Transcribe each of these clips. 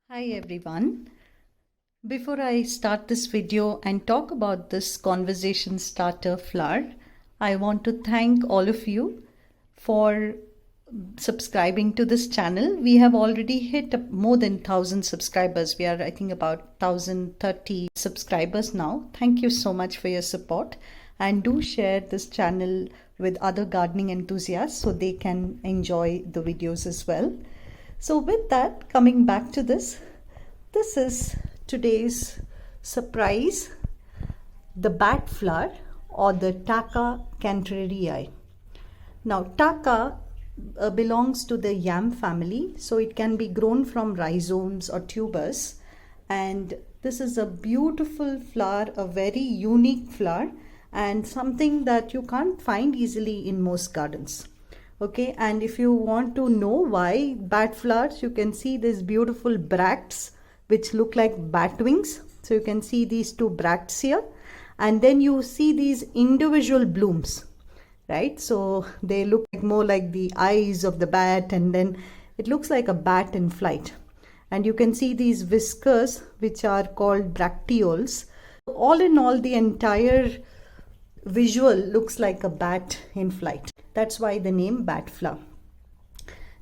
Hi everyone. Before I start this video and talk about this conversation starter flower, I want to thank all of you for subscribing to this channel. We have already hit more than 1000 subscribers. We are, I think, about 1030 subscribers now. Thank you so much for your support, and do share this channel with other gardening enthusiasts so they can enjoy the videos as well. So with that, coming back to this is today's surprise, the bat flower or the Tacca cantrellii. Now Tacca belongs to the yam family, so it can be grown from rhizomes or tubers, and this is a beautiful flower, a very unique flower, and something that you can't find easily in most gardens. Okay, and if you want to know why bat flowers, you can see these beautiful bracts which look like bat wings. So you can see these two bracts here, and then you see these individual blooms, right? So they look more like the eyes of the bat, and then it looks like a bat in flight. And you can see these whiskers which are called bracteoles. All in all, the entire visual looks like a bat in flight. That's why the name bat flower.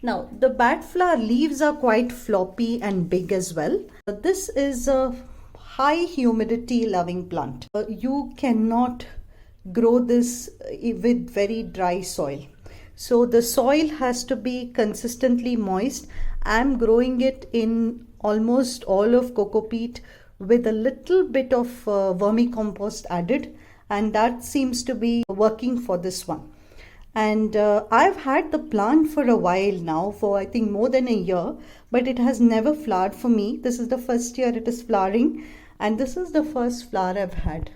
Now the bat flower leaves are quite floppy and big as well. This is a high humidity loving plant. You cannot grow this with very dry soil. So the soil has to be consistently moist. I'm growing it in almost all of coco peat with a little bit of vermicompost added, and that seems to be working for this one. And I've had the plant for a while now, for I think more than a year, but it has never flowered for me. This is the first year it is flowering, and this is the first flower I've had.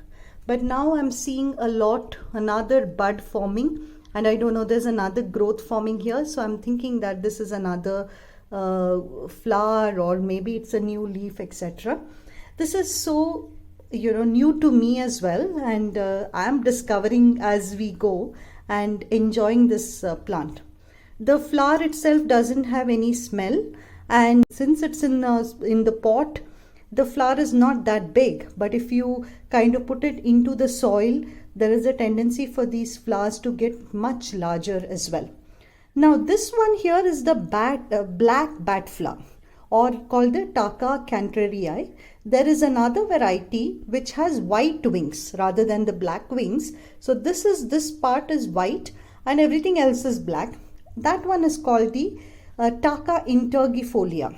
But now I'm seeing another bud forming, and I don't know, there's another growth forming here. So I'm thinking that this is another flower, or maybe it's a new leaf, etc. This is so new to me as well, and I'm discovering as we go and enjoying this plant. The flower itself doesn't have any smell, and since it's in the pot, the flower is not that big. But if you kind of put it into the soil, there is a tendency for these flowers to get much larger as well. Now this one here is the black bat flower, or called the Tacca cantrellii. There is another variety which has white wings rather than the black wings. So this part is white and everything else is black. That one is called the Tacca intergifolia.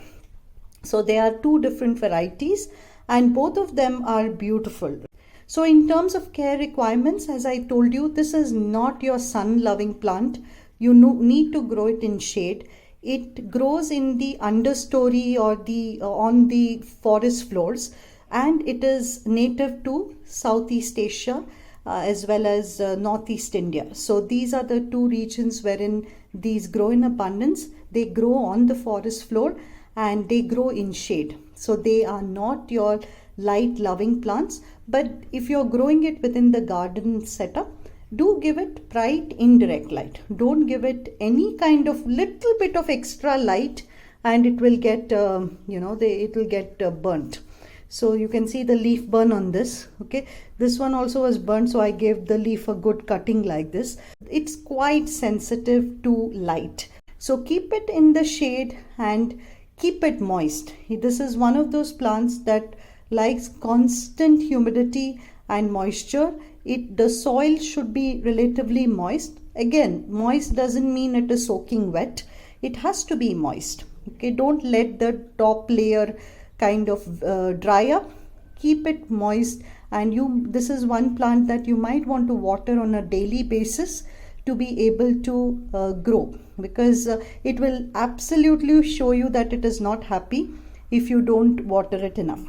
So there are two different varieties, and both of them are beautiful. So in terms of care requirements, as I told you, this is not your sun loving plant. You need to grow it in shade. It grows in the understory or on the forest floors, and it is native to Southeast Asia as well as Northeast India. So these are the two regions wherein these grow in abundance. They grow on the forest floor and they grow in shade. So they are not your light loving plants, but if you're growing it within the garden setup, do give it bright indirect light. Don't give it any kind of little bit of extra light, and it will get it will get burnt. So you can see the leaf burn on this. Okay, this one also was burnt, so I gave the leaf a good cutting like this. It's quite sensitive to light, so keep it in the shade and keep it moist. This is one of those plants that likes constant humidity and moisture. The soil should be relatively moist. Again, moist doesn't mean it is soaking wet. It has to be moist. Okay, don't let the top layer kind of dry up. Keep it moist, and this is one plant that you might want to water on a daily basis to be able to grow, because it will absolutely show you that it is not happy if you don't water it enough.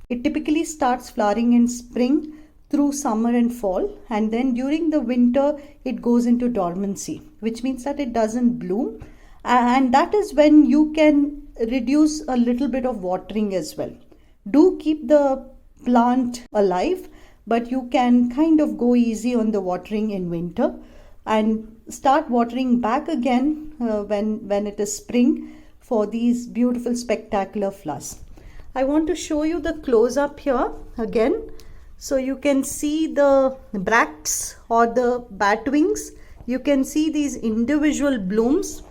It typically starts flowering in spring through summer and fall, and then during the winter it goes into dormancy, which means that it doesn't bloom, and that is when you can reduce a little bit of watering as well. Do keep the plant alive, but you can kind of go easy on the watering in winter and start watering back again when it is spring for these beautiful spectacular flowers. I want to show you the close up here again. So you can see the bracts or the bat wings. You can see these individual blooms.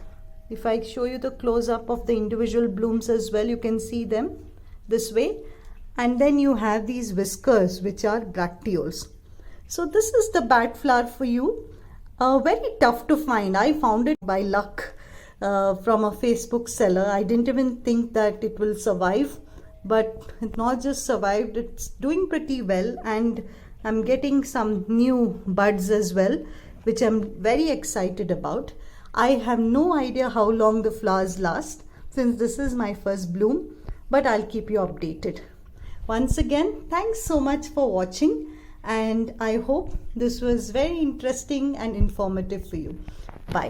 If I show you the close up of the individual blooms as well, you can see them this way. And then you have these whiskers, which are bracteoles. So this is the bat flower for you. Very tough to find. I found it by luck from a Facebook seller. I didn't even think that it will survive, but it not just survived, it's doing pretty well, and I'm getting some new buds as well, which I'm very excited about. I have no idea how long the flowers last since this is my first bloom, but I'll keep you updated. Once again, thanks so much for watching, and I hope this was very interesting and informative for you. Bye.